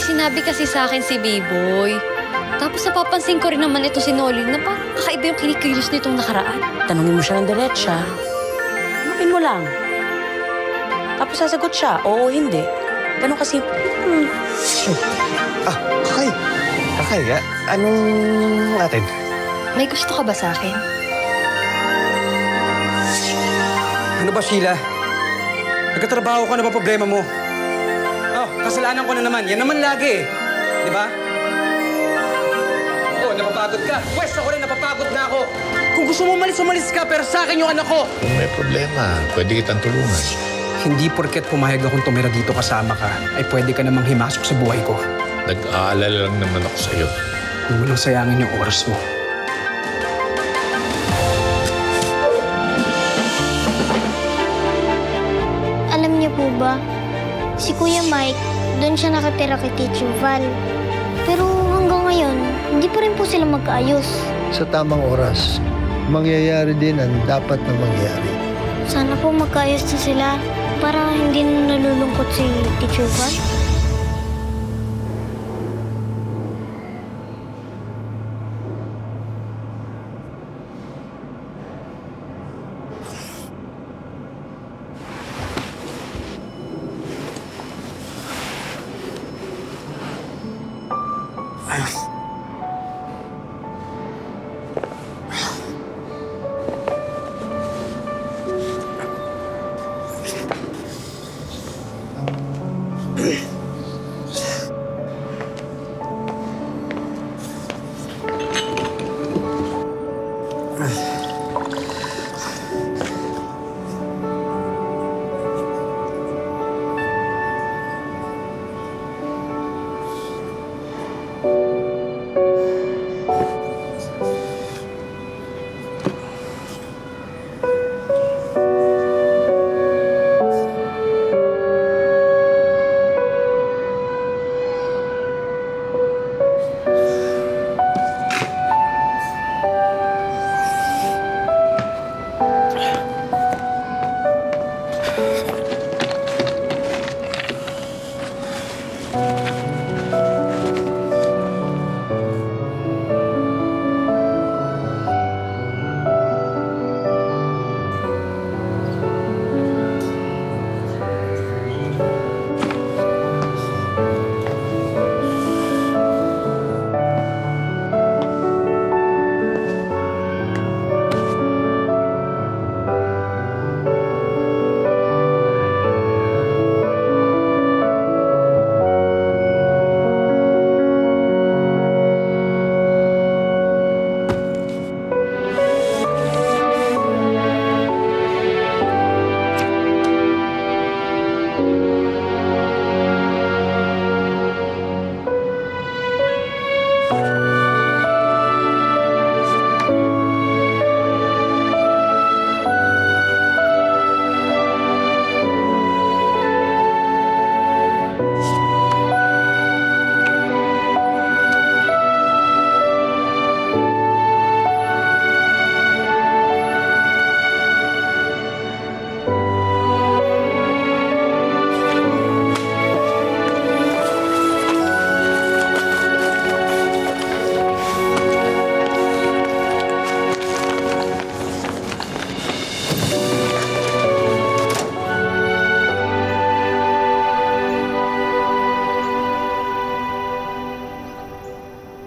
sinabi kasi sa akin si B-Boy. Tapos napapansin ko rin naman ito si Nolly na parang kakaiba yung kinikilos nitong nakaraan. Tanungin mo siya ng diretsa. Tanungin mo lang. Tapos sasagot siya, oo o hindi. Ganun kasi. Kakay. Kakay, anong atin? May gusto ka ba sa akin? Ano ba, Sheila? Nagkatrabaho ka na ba problema mo? Oh, kasalanan ko na naman. Yan naman lagi eh. Di ba? Oh, napapagod ka. Wes, ako rin napapagod na ako. Kung gusto mo umalis ka, pero sa akin yung anak ko. Kung may problema, pwede kitang tulungan. Hindi porket pumayag akong tumira dito kasama ka, ay pwede ka namang himasok sa buhay ko. Nag-aalala lang naman ako sa'yo. Huwag mo lang sayangin yung oras mo. Alam niyo po ba, si Kuya Mike, doon siya nakatira kay Teacher Val. Pero hanggang ngayon, hindi pa rin po sila magkaayos. Sa tamang oras, mangyayari din ang dapat na mangyari. Sana po magkaayos na sila para hindi na nalulungkot si Teacher Val.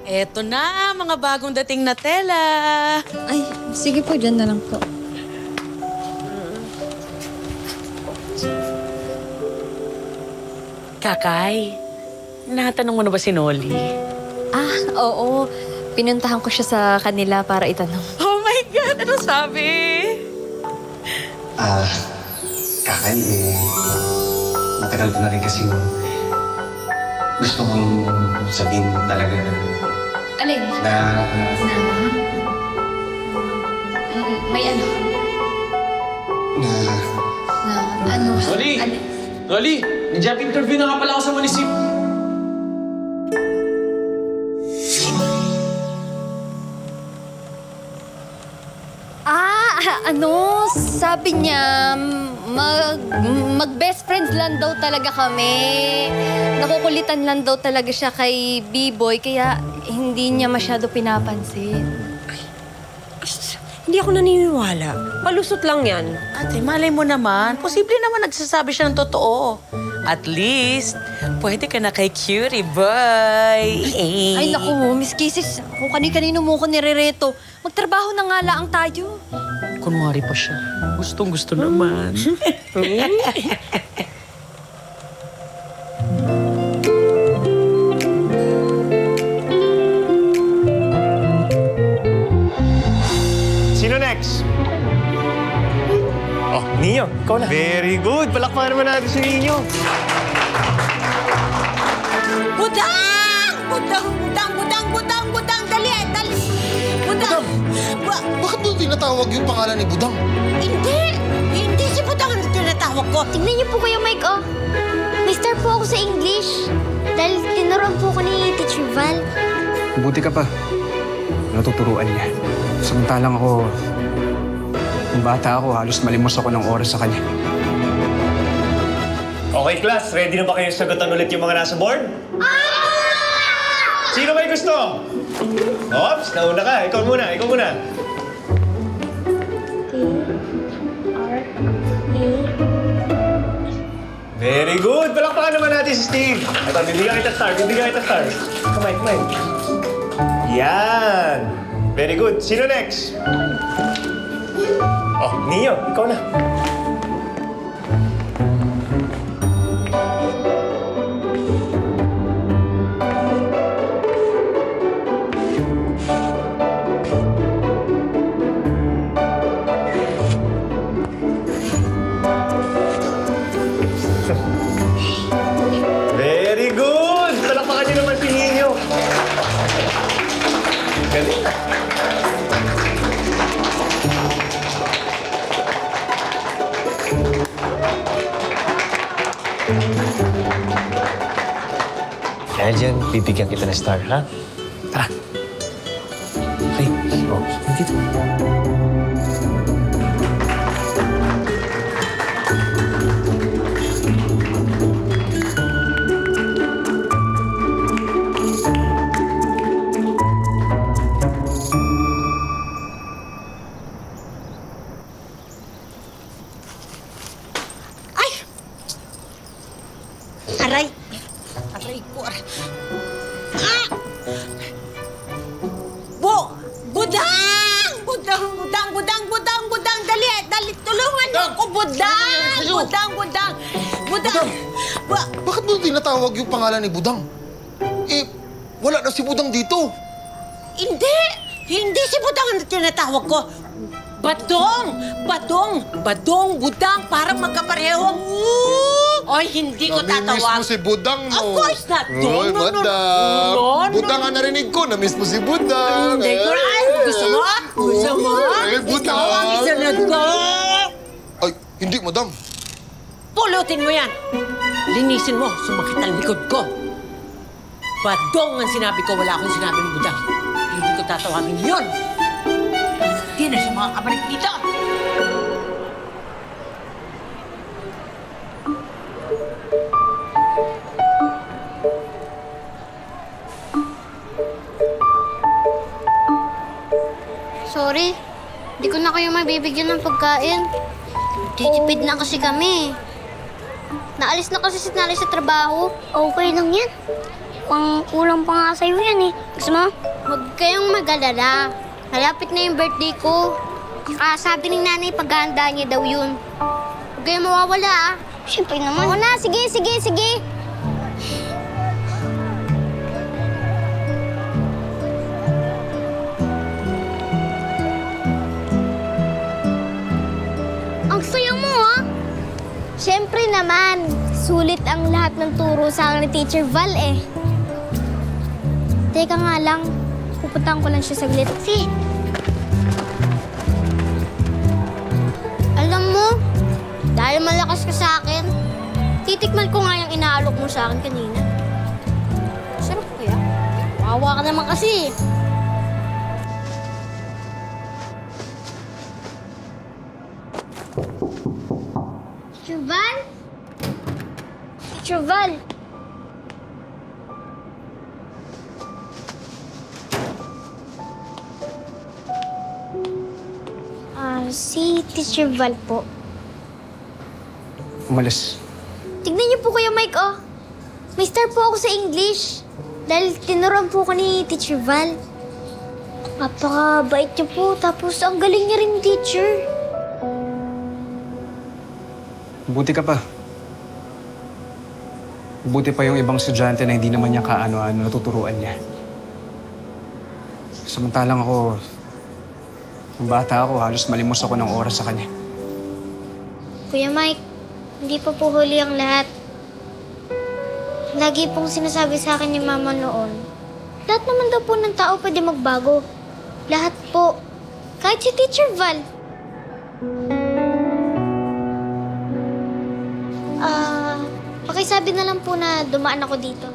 Eto na, mga bagong dating na tela. Ay, sige po, dyan na lang po. Kakay, natanong mo na ba si Nolly? Ah, oo. Pinuntahan ko siya sa kanila para itanong. Oh my God! Ano sabi? Kakay, matagal ko na rin kasi gusto mong sabihin talaga Alin? na May ano? Na ano? Nolly! Alin? Nolly! Nag-job interview na nga pala ako sa munisip. Ano? Sabi niya, mag-best friends lang daw talaga kami. Nakukulitan lang daw talaga siya kay B-Boy, kaya hindi niya masyado pinapansin. Hindi ako naniniwala. Palusot lang yan. Ate, malay mo naman. Posible naman nagsasabi siya ng totoo. At least, pwede ka na kay cutie boy. Ay, naku, Miss Kisses, kung kani-kanino mo ko nirereto, magtrabaho na nga lang tayo. Kunwari pa siya. Gustong-gusto naman. Sino next? Oh, Nino, ikaw na. Very good. Palakpakan naman natin si Nino. Budang! Budang, budang, budang, budang, budang! Dali, dali! Budang! Bakit mo tinatawag yung pangalan ni Budang? Hindi! Hindi si Budang ang tinatawag ko. Tignan niyo po Kuya Mike, oh. May star po ako sa English. Dahil tinuruan po ko ni Teacher Val. Buti ka pa. Natuturuan niya. Samantalang ako, nung bata ako, halos malimos ako ng oras sa kanya. Okay, class. Ready na ba kayo sagutan ulit yung mga nasa board? Sino may gusto? Ops, nauna ka. Ikaw muna, ikaw muna. Very good. Palakpakan naman natin si Steve. Ito, bibigyan kita star. Bibigyan kita star. Kamay, kamay. Yan. Very good. Sino next? Oh, Neo, ikaw na. Very good! Palakpakan niyo naman si Nino. Galing. Dahil dyan, bibigyan kita ng star, ha? Tara. Hey, oh, dito. Aray! Aray ko, aray. Ah! Budang! Budang, budang, budang, budang, budang! Dali, dali! Tulungan mo ako, budang! Budang, budang! Budang! Bakit mo tinatawag yung pangalan ni Budang? Eh, wala na si Budang dito. Hindi! Hindi si Budang ang tinatawag ko. Badong! Badong! Badong, budang, parang magkapareho. Oy, hindi ko Namimiss tatawag. mo si Budang mo. Of course not. No, Oy, no, no, Budang. no, no. Budang ang narinig ko. Namiss mo si Budang. Hindi ko ay. Gusto mo? Gusto mo? Ay, Gusto mo ang Budang. isunod ko? Ay, hindi, Madam. Pulutin mo yan. Linisin mo. Sumakit ang likod ko. Badong ang sinabi ko. Wala akong sinabing budang. Hindi ko tatawagin yun. Hindi na siya makakabalik dito. Sorry, di ko na kayo mabibigyan ng pagkain. Titipid na kasi kami. Naalis na kasi si Nanay sa trabaho. Okay lang yan. Kulang pa nga sa'yo yan eh. Gusto mo? Huwag kayong mag-alala. Malapit na yung birthday ko. Sabi ni Nanay paghahanda niya daw yun. Huwag kayong mawawala ah. Siyempre naman. Oo na, sige, sige, sige. Ang saya mo, ha? Siyempre naman, sulit ang lahat ng turo sa akin ni Teacher Val, eh. Teka nga lang, pupuntahan ko lang siya saglit. Si. Alam mo, dahil malakas ka sa akin, titikman ko nga yung inaalok mo sa akin kanina. Sarap kaya? Wawa ka naman kasi. Teacher Val? Teacher Val. Si Teacher Val po. Umalis. Tignan niyo po Kuya Mike, oh. May star po ako sa English. Dahil tinuruan po ko ni Teacher Val. Napakabait niyo po, tapos ang galing niya rin, teacher. Buti ka pa. Buti pa yung ibang estudyante na hindi naman niya kaano-ano natuturuan niya. Samantalang ako, nung bata ako, halos malimos ako ng oras sa kanya. Kuya Mike, hindi pa po huli ang lahat. Lagi pong sinasabi sa akin ni Mama noon, lahat naman daw po ng tao pwede magbago. Lahat po. Kahit si Teacher Val. Pakisabi na lang po na dumaan ako dito.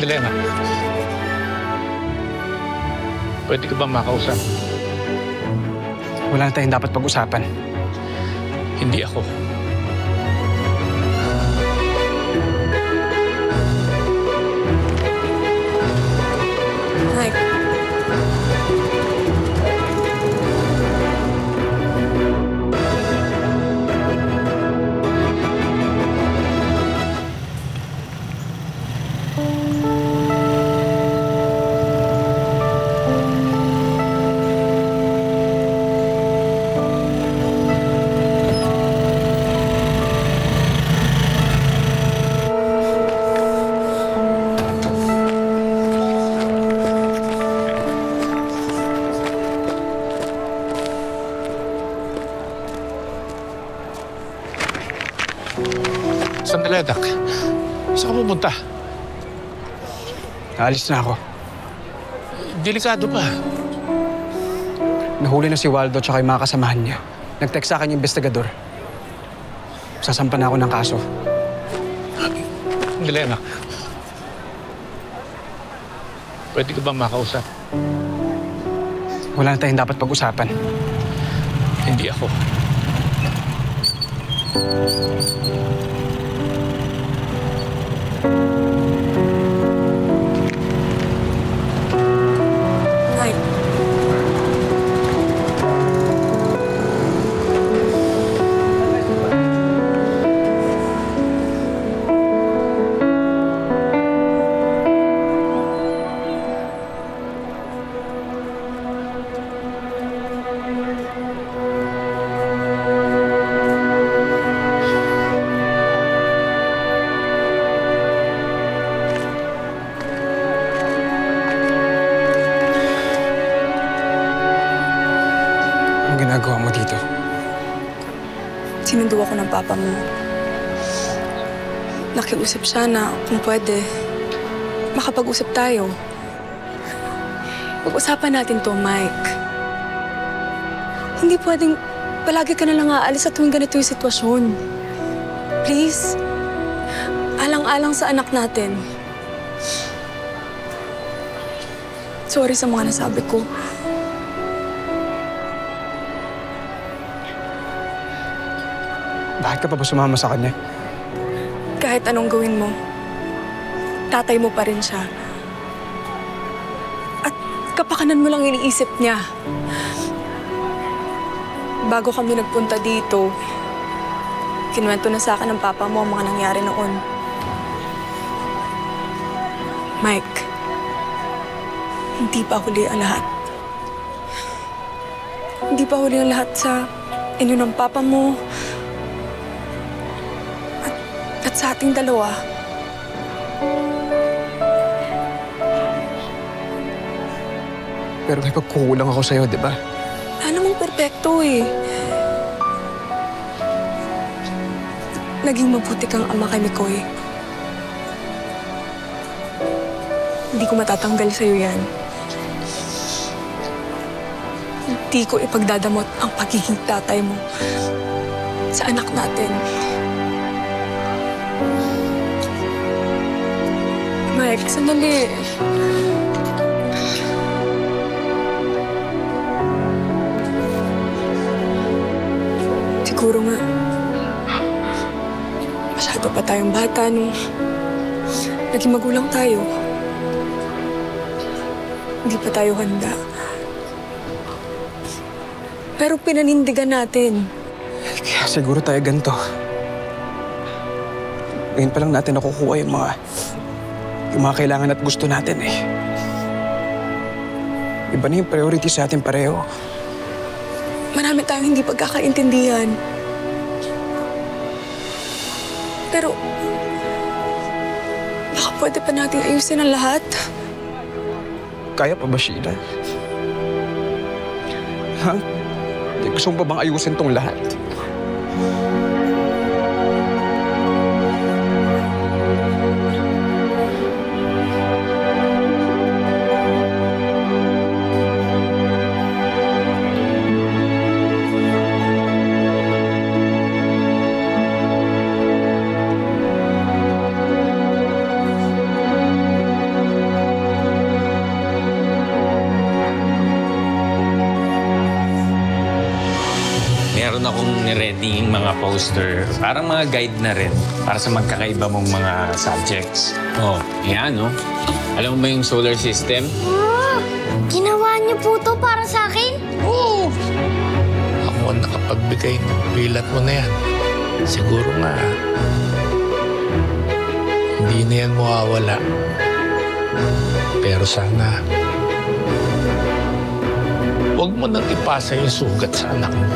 Elena, pwede ka bang makausap? Wala na tayong dapat pag-usapan. Hindi ako. Mike. Sandali, Dak. Saan ka pupunta? Naalis na ako. Delikado pa. Nahuli na si Waldo at yung mga kasamahan niya. Nag-text sa akin yung investigador. Sasampan na ako ng kaso. Elena, pwede ka bang makausap? Wala na tayong dapat pag-usapan. Hindi ako. Mike. Anong ginagawa mo dito? Sinundo ako ng papa mo. Nakiusap siya na kung pwede, makapag-usap tayo. Pag-usapan natin to, Mike. Hindi pwedeng palagi ka na lang aalis at tuwing ganito yung sitwasyon. Please, alang-alang sa anak natin. Sorry sa mga nasabi ko. Bakit ka pa ba sumama sa kanya? Kahit anong gawin mo, tatay mo pa rin siya. At kapakanan mo lang iniisip niya. Bago kami nagpunta dito, kinuwento na sa akin ng papa mo ang mga nangyari noon. Mike, hindi pa huli ang lahat. Hindi pa huli ang lahat sa inyo ng papa mo at sa ating dalawa. Pero may pagkukulang ako sa'yo, di ba? Wala namang perpekto eh. Naging mabuti kang ama kay Mikoy. Hindi ko matatanggal sa'yo yan. Hindi ko ipagdadamot ang pagiging tatay mo sa anak natin. Mike, sandali. Siguro nga, masyado pa tayong bata nung naging magulang tayo. Hindi pa tayo handa. Pero pinanindigan natin. Kaya siguro tayo ganito. Ngayon pa lang natin nakukuha yung mga kailangan at gusto natin eh. Iba na yung priority sa atin pareho. Marami tayong hindi pagkakaintindihan. Pero, baka pwede pa nating ayusin ang lahat. Kaya pa ba, Sheila? Ha? Gusto mo pa bang ayusin tong lahat? Meron akong niready mga poster, parang mga guide na rin para sa magkakaiba mong mga subjects. Oh, yan, no? Alam mo ba yung solar system? Ginawa niyo po to para sa akin? Oo! Ako ang nakapagbigay ng bilat mo na yan. Siguro nga, hindi na yan mawawala. Pero sana, huwag mo nang ipasa yung sugat sa anak mo.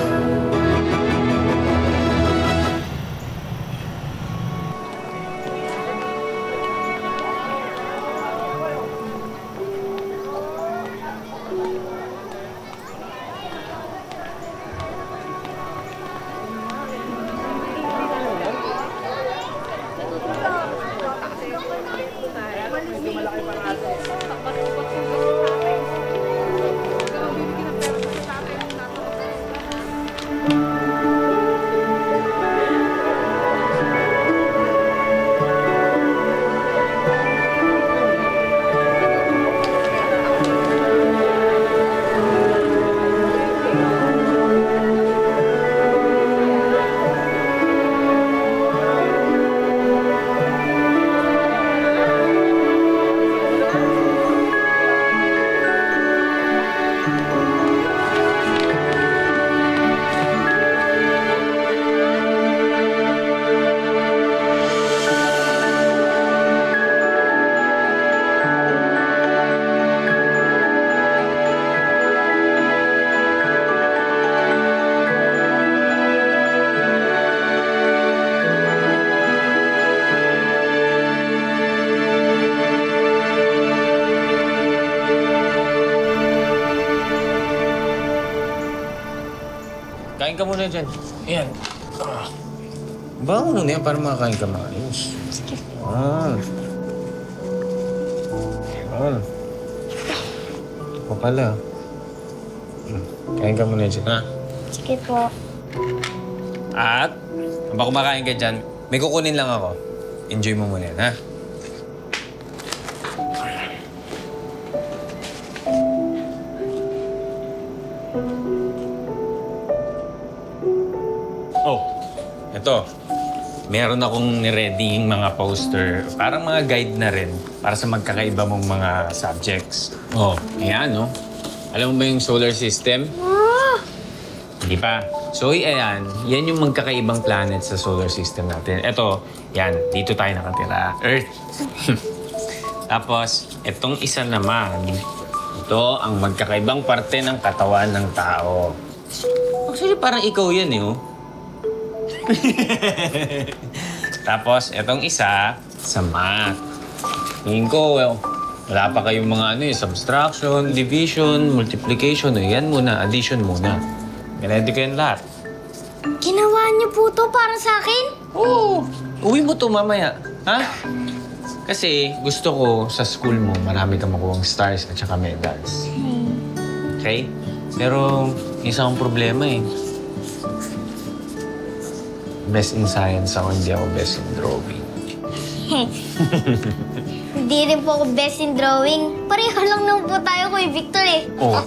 Kain ka muna dyan. Ayan. Bago muna yan para makakain ka maayos. Sige. Ayan. Ako pala. Kain ka muna dyan, ha? Sige po. At, habang kumakain ka dyan, may kukunin lang ako. Enjoy mo muna yan, ha? Oh, ito. Meron akong niready mga poster, parang mga guide na rin para sa magkakaiba mong mga subjects. Oh, ayan, no? Alam mo ba yung solar system? Hindi pa. So, ayan, yan yung magkakaibang planet sa solar system natin. Ito, yan, dito tayo nakatira. Earth. Tapos, itong isa naman, ito ang magkakaibang parte ng katawan ng tao. Actually, parang ikaw yan, eh, oh. Tapos, etong isa, sa math. Tingin ko, well, Wala pa kayong mga subtraction, division, multiplication. Yan muna, addition muna. Ready ko yan lahat. Ginawa niyo po to para sa akin? Oo. Uwi mo to mamaya. Ha? Kasi gusto ko sa school mo, marami kang makuhang stars at saka medals. Okay? Pero isa akong problema eh. Best in science ako, hindi ako best in drawing. Hindi rin po ako best in drawing. Pareho lang naman po tayo kay Victor eh. Oo.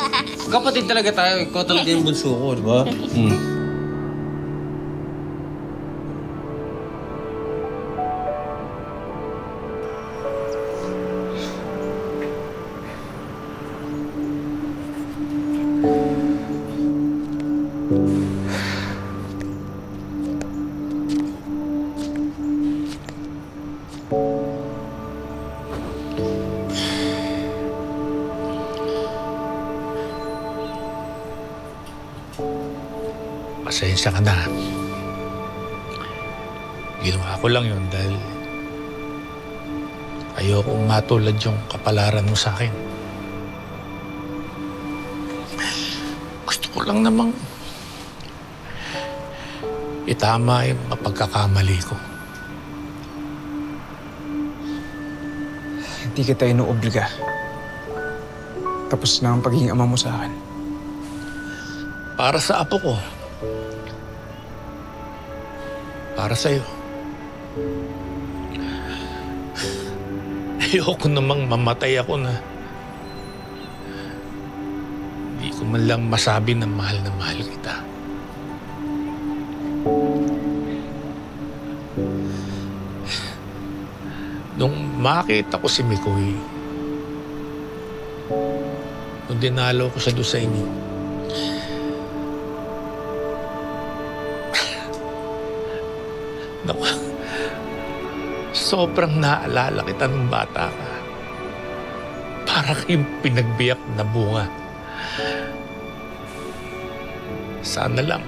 Kapatid talaga tayo. Ikaw talaga yung bunso ko, di ba? Pasensya ka na. Ginawa ko lang yun dahil ayokong matulad yung kapalaran mo sa akin. Gusto ko lang namang itama yung mga pagkakamali ko. Hindi kita inuobliga. Tapos na ang pagiging ama mo sa akin. Para sa apo ko. Para sa'yo. Ayoko namang mamatay ako na hindi ko man lang masabi na mahal kita. Nung makita ko si Mikoy, nung dinalo ko siya doon sa inyo, naku, sobrang naalala kita ng bata ka. Para kayong pinagbiyak na bunga. Sana lang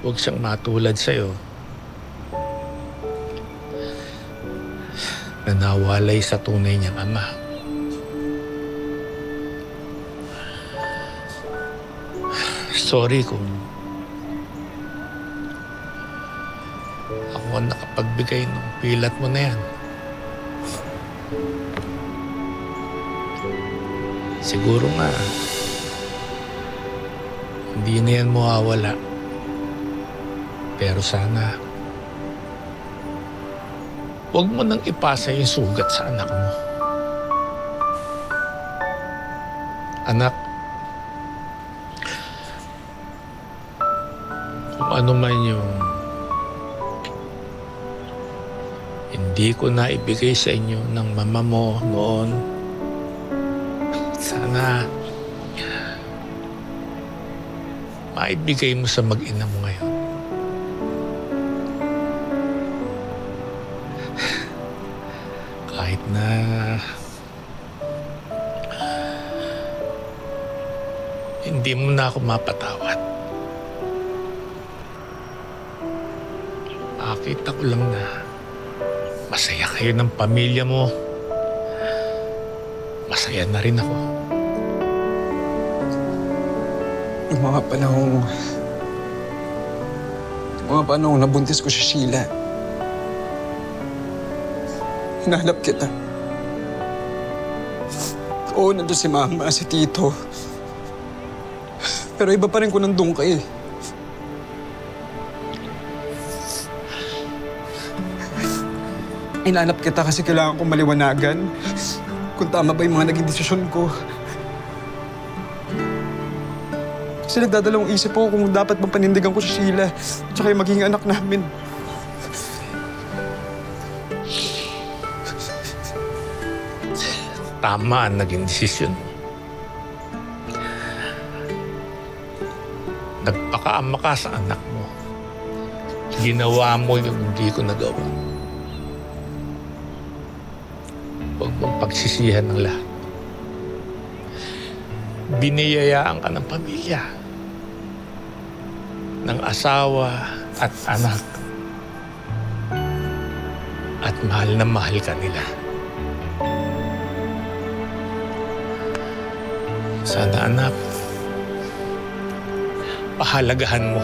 huwag siyang matulad sa'yo na nawalay sa tunay niyang ama. Sorry kung ako ang nakapagbigay ng pilat mo na yan. Siguro nga, hindi na yan mawawala. Pero sana, huwag mo nang ipasa yung sugat sa anak mo. Anak, kung ano man yung hindi ko na ibigay sa inyo ng mama mo noon, sana maibigay mo sa mag-ina mo ngayon. Kahit na hindi mo na ako mapatawad. Makita ko lang na masaya kayo ng pamilya mo. Masaya na rin ako. Yung mga panahong nabuntis ko si Sheila. Hinalap kita. Oo, nandun si Mama, si Tito. Pero iba pa rin kung nandun ka eh. Hinalap kita kasi kailangan kong maliwanagan kung tama ba yung mga naging desisyon ko. Kasi nagdadalawang isip ko kung dapat bang panindigan ko si Sheila at saka yung magiging anak namin. Tama ang naging desisyon mo. Nagpakaama ka sa anak mo. Ginawa mo yung hindi ko nagawa. Huwag mong pagsisihan ng lahat. Biniyayaan ka ng pamilya, ng asawa at anak. At mahal na mahal ka nila. Sana anak, pahalagahan mo